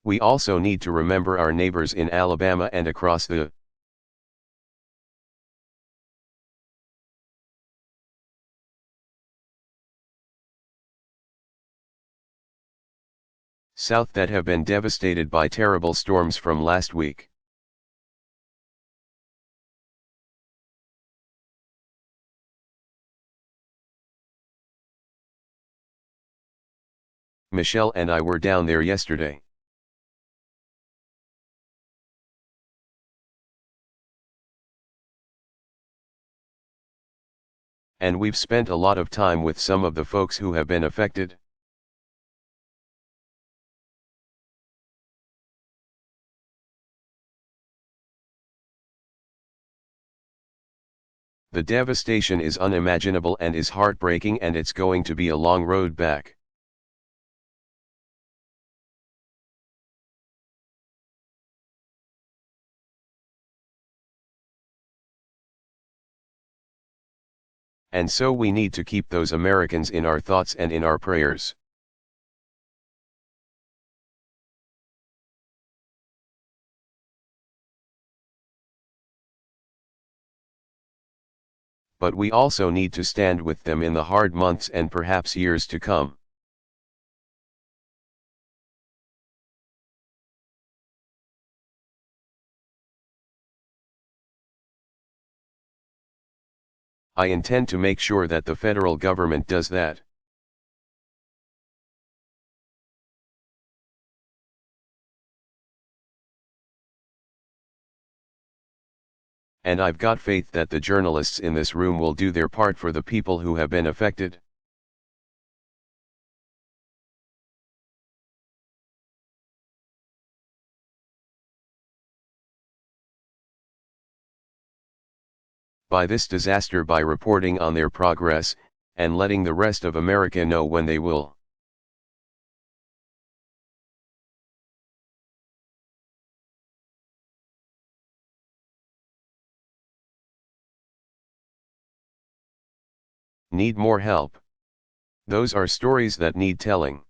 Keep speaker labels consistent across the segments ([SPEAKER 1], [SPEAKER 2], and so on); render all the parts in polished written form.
[SPEAKER 1] We also need to remember our neighbors in Alabama and across the South that have been devastated by terrible storms from last week. Michelle and I were down there yesterday. And we've spent a lot of time with some of the folks who have been affected. The devastation is unimaginable and is heartbreaking, and it's going to be a long road back. And so we need to keep those Americans in our thoughts and in our prayers. But we also need to stand with them in the hard months and perhaps years to come. I intend to make sure that the federal government does that. And I've got faith that the journalists in this room will do their part for the people who have been affected. By this disaster, by reporting on their progress, and letting the rest of America know when they will. Need more help? Those are stories that need telling.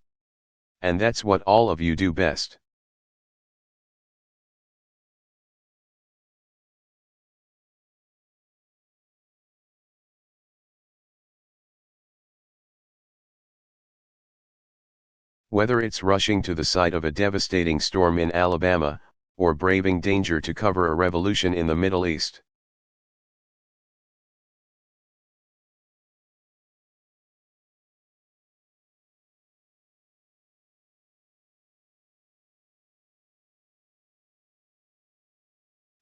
[SPEAKER 1] And that's what all of you do best. Whether it's rushing to the site of a devastating storm in Alabama, or braving danger to cover a revolution in the Middle East.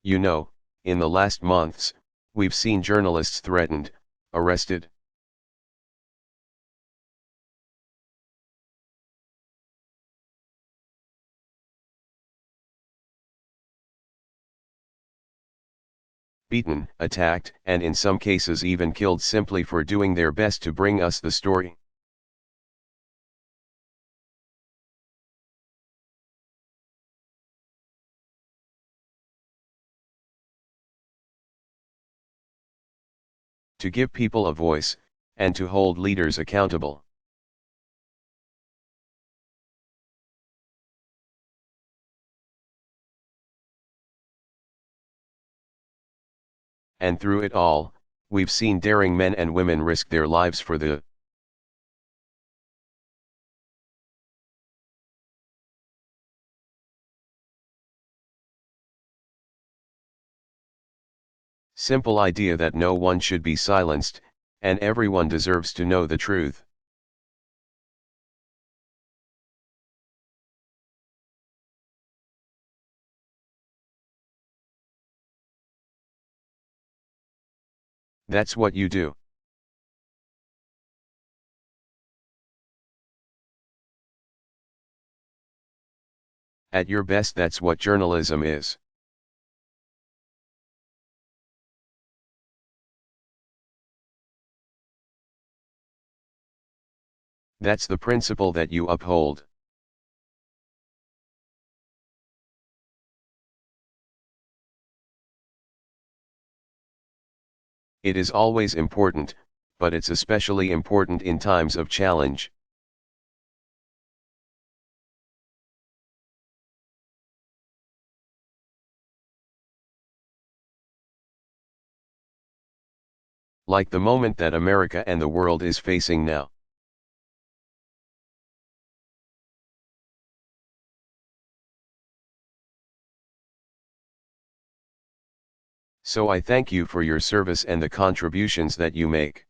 [SPEAKER 1] You know, in the last months, we've seen journalists threatened, arrested. Beaten, attacked, and in some cases even killed simply for doing their best to bring us the story. To give people a voice, and to hold leaders accountable. And through it all, we've seen daring men and women risk their lives for the simple idea that no one should be silenced, and everyone deserves to know the truth. That's what you do. At your best, that's what journalism is. That's the principle that you uphold. It is always important, but it's especially important in times of challenge. like the moment that America and the world is facing now. So I thank you for your service and the contributions that you make.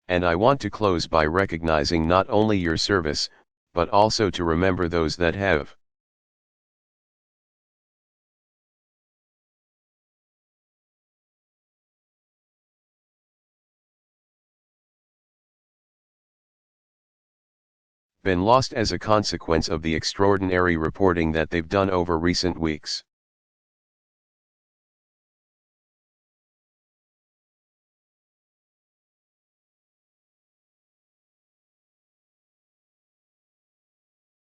[SPEAKER 1] And I want to close by recognizing not only your service, but also to remember those that have been lost as a consequence of the extraordinary reporting that they've done over recent weeks.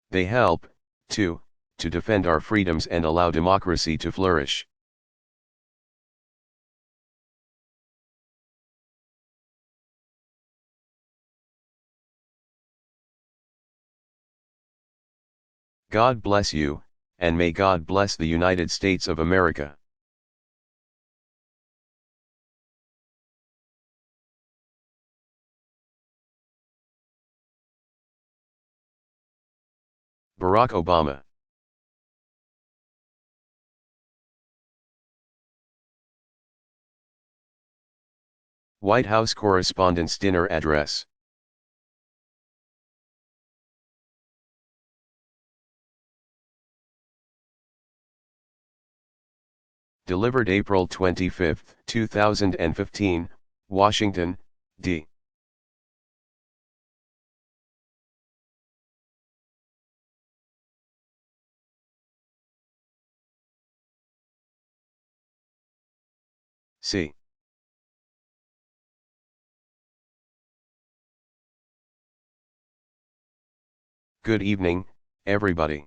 [SPEAKER 1] They help, too, to defend our freedoms and allow democracy to flourish. God bless you, and may God bless the United States of America. Barack Obama. White House Correspondents' Dinner Address. Delivered April 25, 2015, Washington, D. C. Good evening, everybody.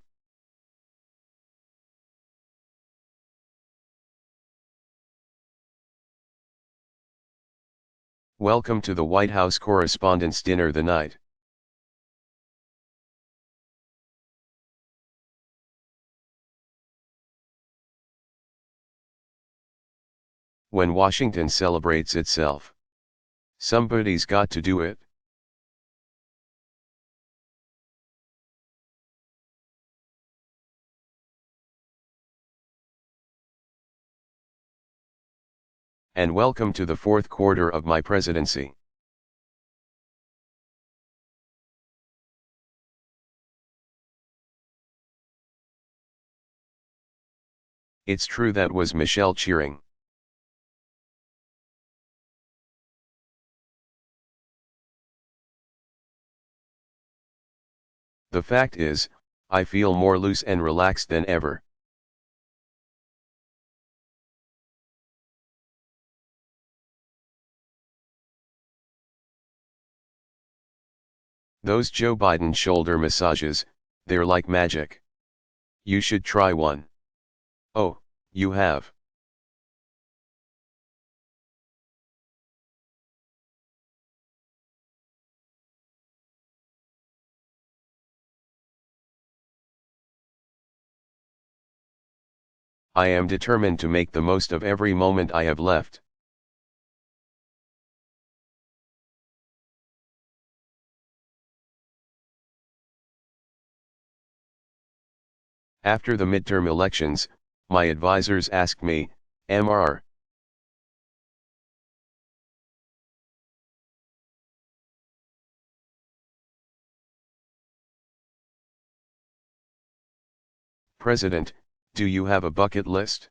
[SPEAKER 1] Welcome to the White House Correspondents' Dinner the night. When Washington celebrates itself, somebody's got to do it. And welcome to the fourth quarter of my presidency. It's true that was Michelle cheering. The fact is, I feel more loose and relaxed than ever. Those Joe Biden shoulder massages, they're like magic. You should try one. Oh, you have. I am determined to make the most of every moment I have left. After the midterm elections, my advisors asked me, Mr. President, do you have a bucket list?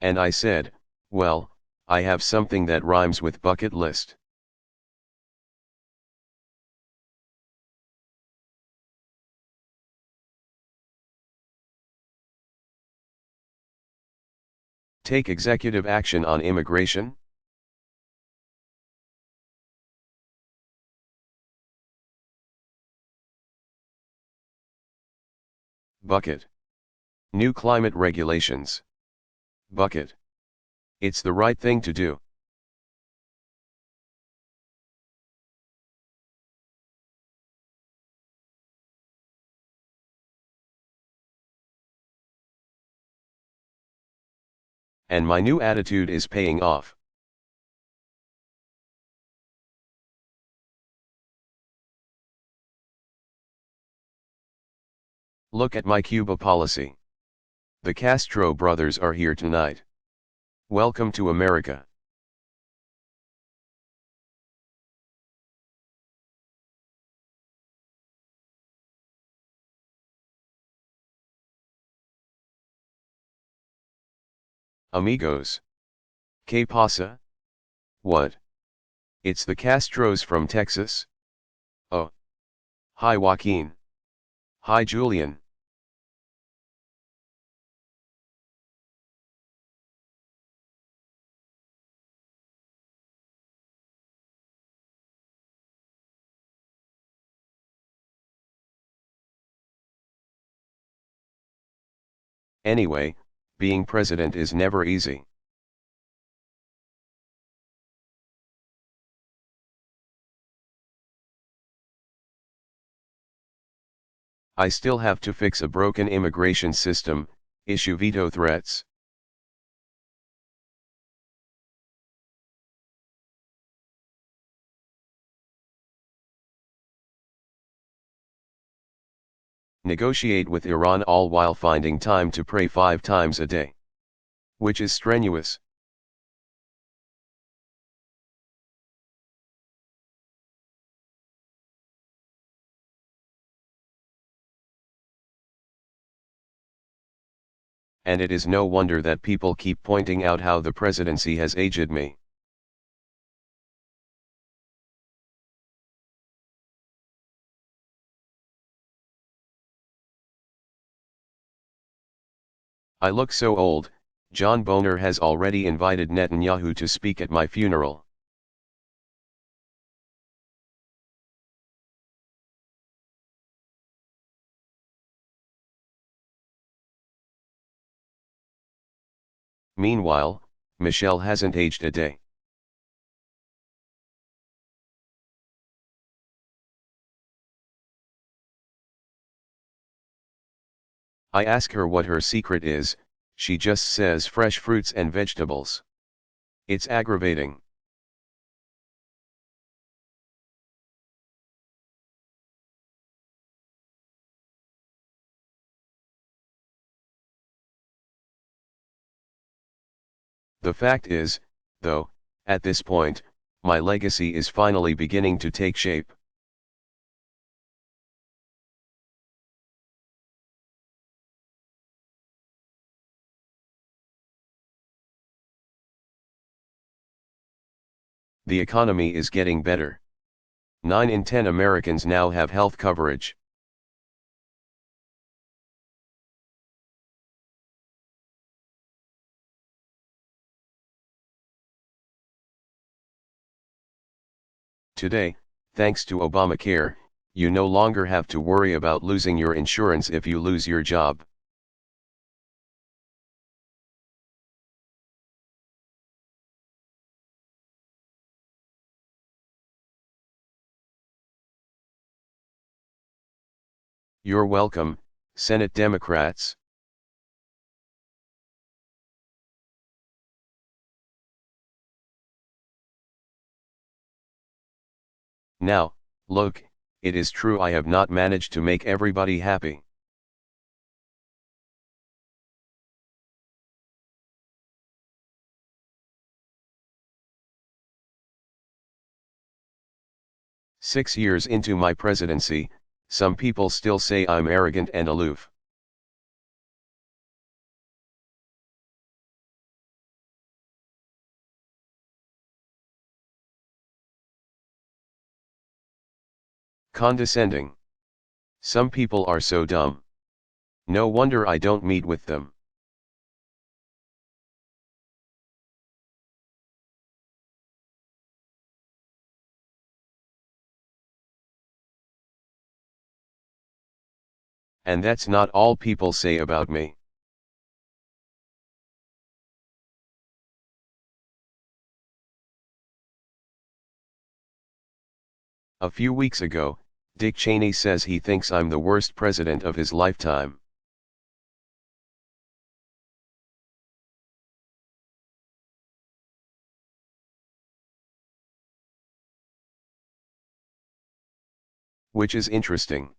[SPEAKER 1] And I said, well, I have something that rhymes with bucket list. Take executive action on immigration? Bucket. New climate regulations. Bucket. It's the right thing to do. And my new attitude is paying off. Look at my Cuba policy. The Castro brothers are here tonight. Welcome to America. Amigos. ¿Qué pasa? What? It's the Castros from Texas? Oh. Hi Joaquin. Hi Julian. Anyway, being president is never easy. I still have to fix a broken immigration system, issue veto threats. Negotiate with Iran, all while finding time to pray 5 times a day. Which is strenuous. And it is no wonder that people keep pointing out how the presidency has aged me. I look so old. John Boehner has already invited Netanyahu to speak at my funeral. Meanwhile, Michelle hasn't aged a day. I ask her what her secret is, she just says fresh fruits and vegetables. It's aggravating. The fact is, though, at this point, my legacy is finally beginning to take shape. The economy is getting better. 9 in 10 Americans now have health coverage. Today, thanks to Obamacare, you no longer have to worry about losing your insurance if you lose your job. You're welcome, Senate Democrats. Now, look, it is true I have not managed to make everybody happy. "6 years into my presidency, some people still say I'm arrogant and aloof. Condescending. Some people are so dumb. No wonder I don't meet with them. And that's not all people say about me. A few weeks ago, Dick Cheney says he thinks I'm the worst president of his lifetime. Which is interesting.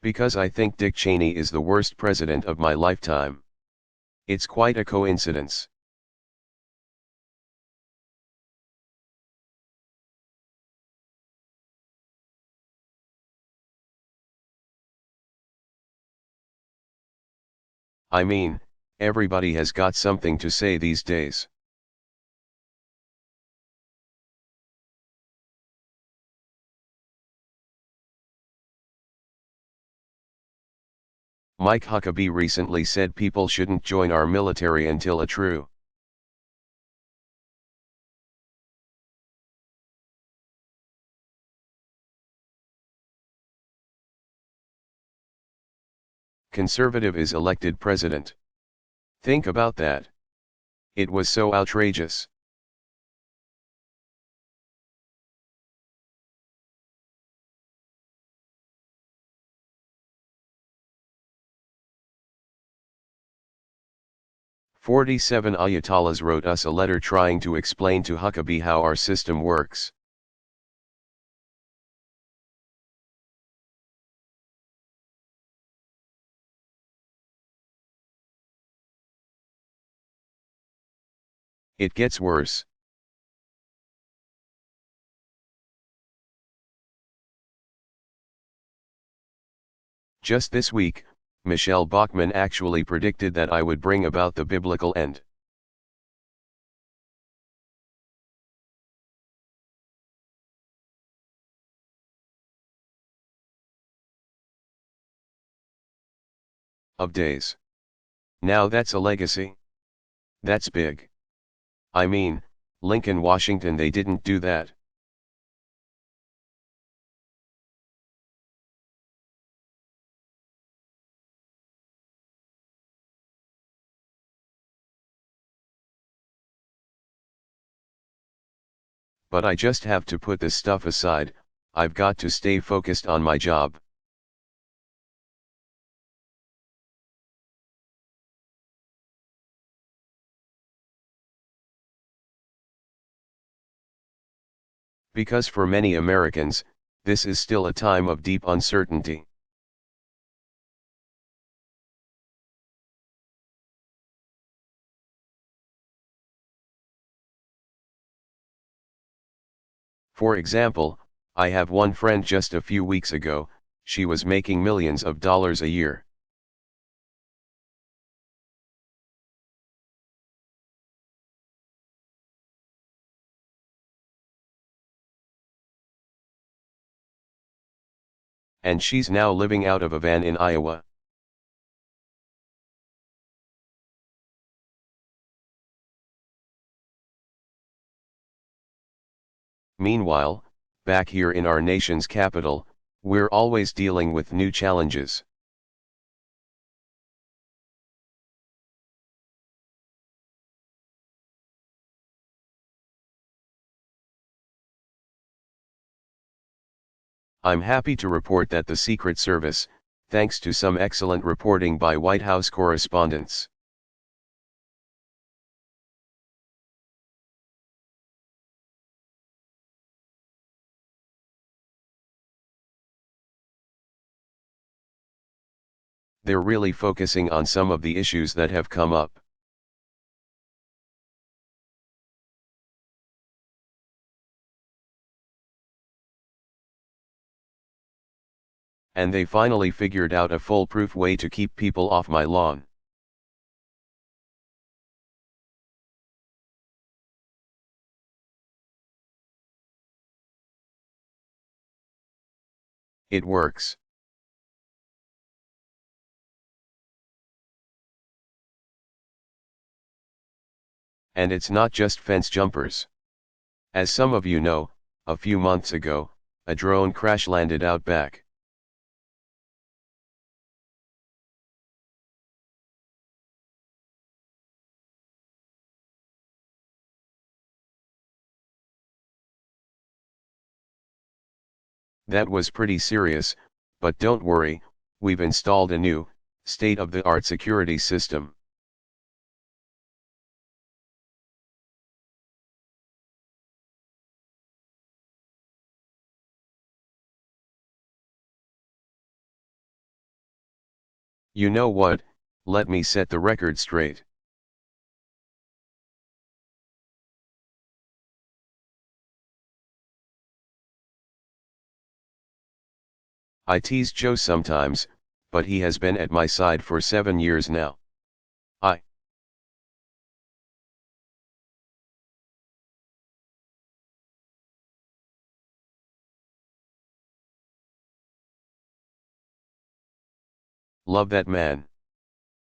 [SPEAKER 1] Because I think Dick Cheney is the worst president of my lifetime. It's quite a coincidence. I mean, everybody has got something to say these days. Mike Huckabee recently said people shouldn't join our military until a true conservative is elected president. Think about that. It was so outrageous. "47 Ayatollahs wrote us a letter trying to explain to Huckabee how our system works. It gets worse. Just this week, Michelle Bachmann actually predicted that I would bring about the biblical end. Of days. Now that's a legacy. That's big. I mean, Lincoln, Washington, they didn't do that. But I just have to put this stuff aside. I've got to stay focused on my job. Because for many Americans, this is still a time of deep uncertainty. For example, I have one friend just a few weeks ago, she was making millions of dollars a year. And she's now living out of a van in Iowa. Meanwhile, back here in our nation's capital, we're always dealing with new challenges. I'm happy to report that the Secret Service, thanks to some excellent reporting by White House correspondents, they're really focusing on some of the issues that have come up. And they finally figured out a foolproof way to keep people off my lawn. It works. And it's not just fence jumpers. As some of you know, a few months ago, a drone crash landed out back. That was pretty serious, but don't worry, we've installed a new, state-of-the-art security system. You know what, let me set the record straight. I tease Joe sometimes, but he has been at my side for 7 years now. I love that man.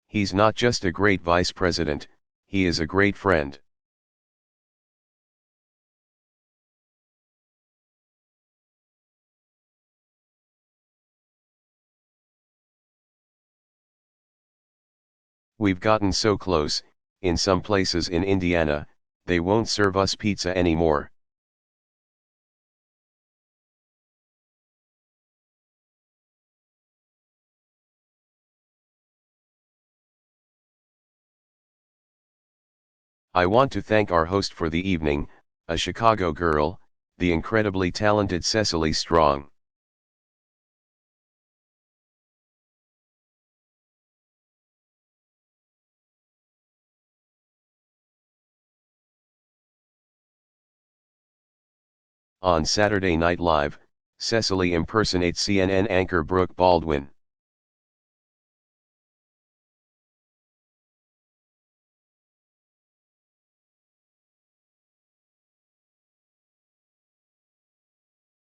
[SPEAKER 1] He's not just a great vice president, he is a great friend. We've gotten so close, in some places in Indiana, they won't serve us pizza anymore. I want to thank our host for the evening, a Chicago girl, the incredibly talented Cecily Strong. On Saturday Night Live, Cecily impersonates CNN anchor Brooke Baldwin.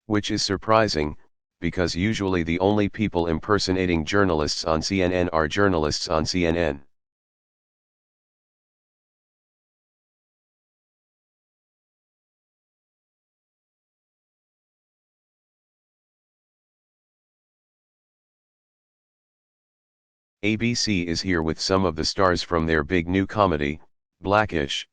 [SPEAKER 1] Which is surprising, because usually the only people impersonating journalists on CNN are journalists on CNN. ABC is here with some of the stars from their big new comedy, Blackish.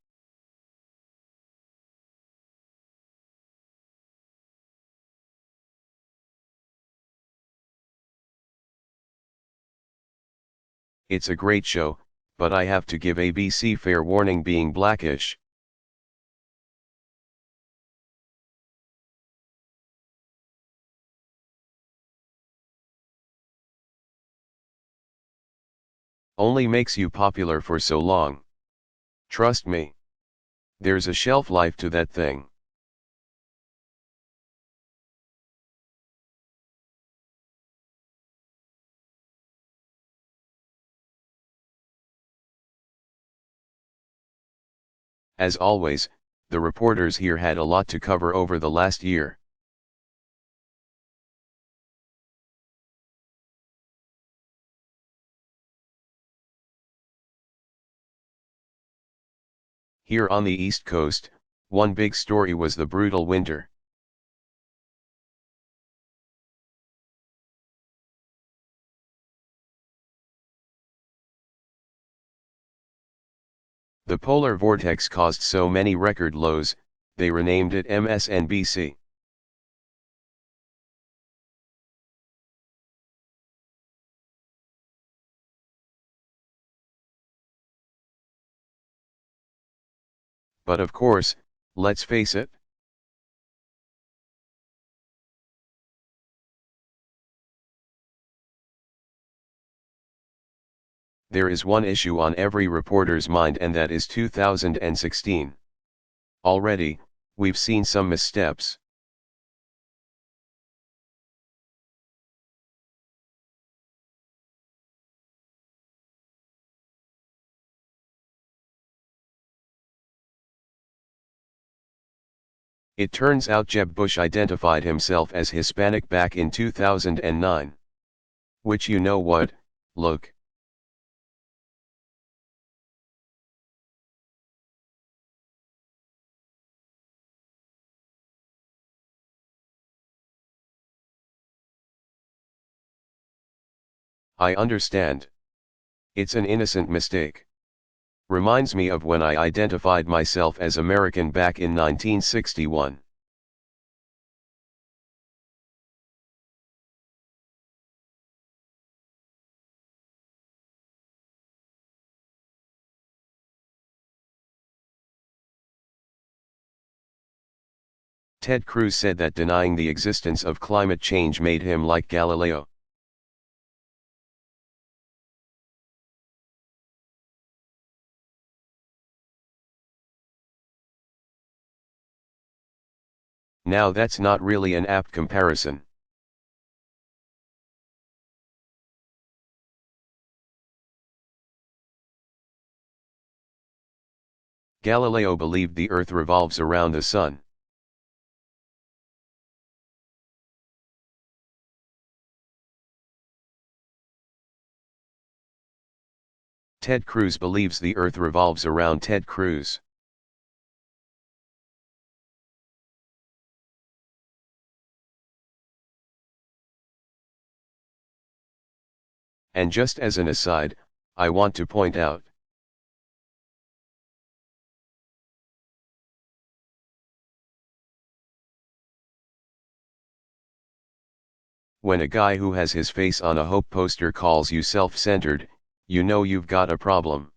[SPEAKER 1] It's a great show, but I have to give ABC fair warning being Blackish. Only makes you popular for so long. Trust me. There's a shelf life to that thing. As always, the reporters here had a lot to cover over the last year. Here on the East Coast, one big story was the brutal winter. The polar vortex caused so many record lows, they renamed it MSNBC. But of course, let's face it. There is one issue on every reporter's mind, and that is 2016. Already, we've seen some missteps. It turns out Jeb Bush identified himself as Hispanic back in 2009. Which, you know what, look. I understand. It's an innocent mistake. Reminds me of when I identified myself as American back in 1961. Ted Cruz said that denying the existence of climate change made him like Galileo. Now that's not really an apt comparison. Galileo believed the Earth revolves around the Sun. Ted Cruz believes the Earth revolves around Ted Cruz. And just as an aside, I want to point out, when a guy who has his face on a hope poster calls you self-centered, you know you've got a problem.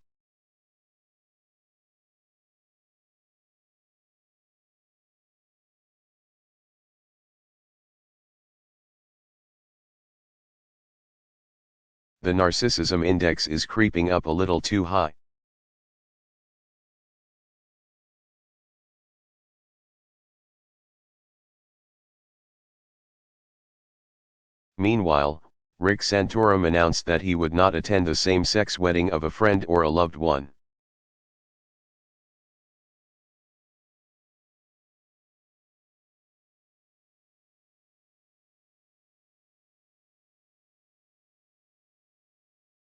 [SPEAKER 1] The narcissism index is creeping up a little too high. Meanwhile, Rick Santorum announced that he would not attend the same-sex wedding of a friend or a loved one.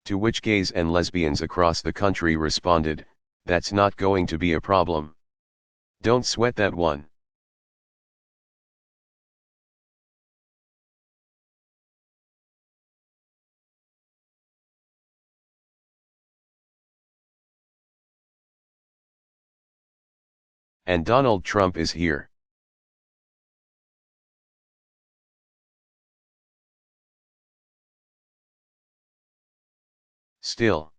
[SPEAKER 1] To which gays and lesbians across the country responded, "That's not going to be a problem. Don't sweat that one." And Donald Trump is here. Still.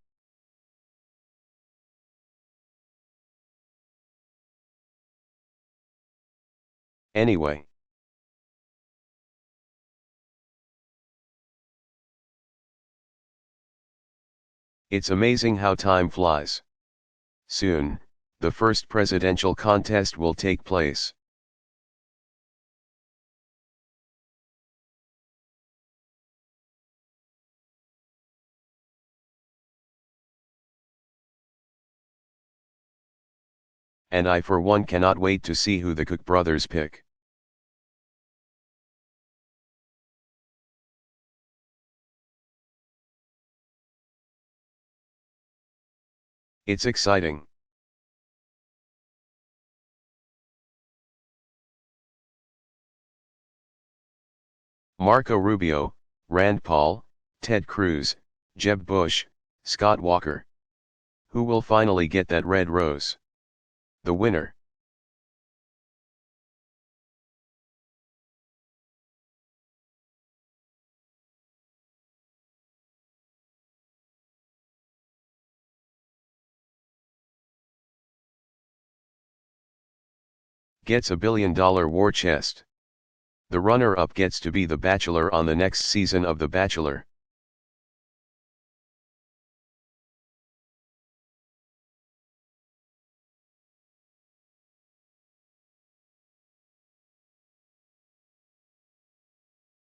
[SPEAKER 1] Anyway. It's amazing how time flies. Soon, the first presidential contest will take place. And I for one cannot wait to see who the Cook brothers pick. It's exciting. Marco Rubio, Rand Paul, Ted Cruz, Jeb Bush, Scott Walker. Who will finally get that red rose? The winner. Gets a $1 billion war chest. The runner-up gets to be the Bachelor on the next season of The Bachelor.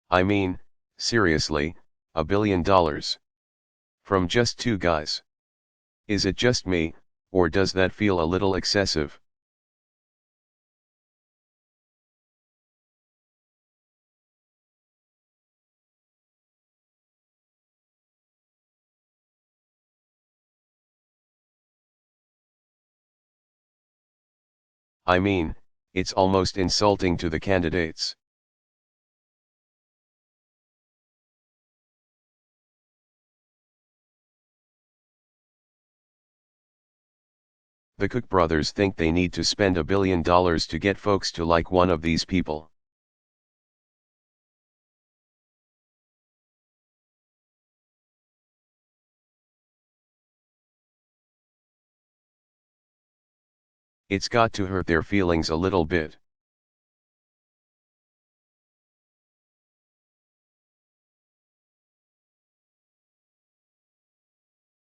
[SPEAKER 1] I mean, seriously, $1 billion. From just two guys. Is it just me, or does that feel a little excessive? I mean, it's almost insulting to the candidates. The Cook brothers think they need to spend $1 billion to get folks to like one of these people. It's got to hurt their feelings a little bit.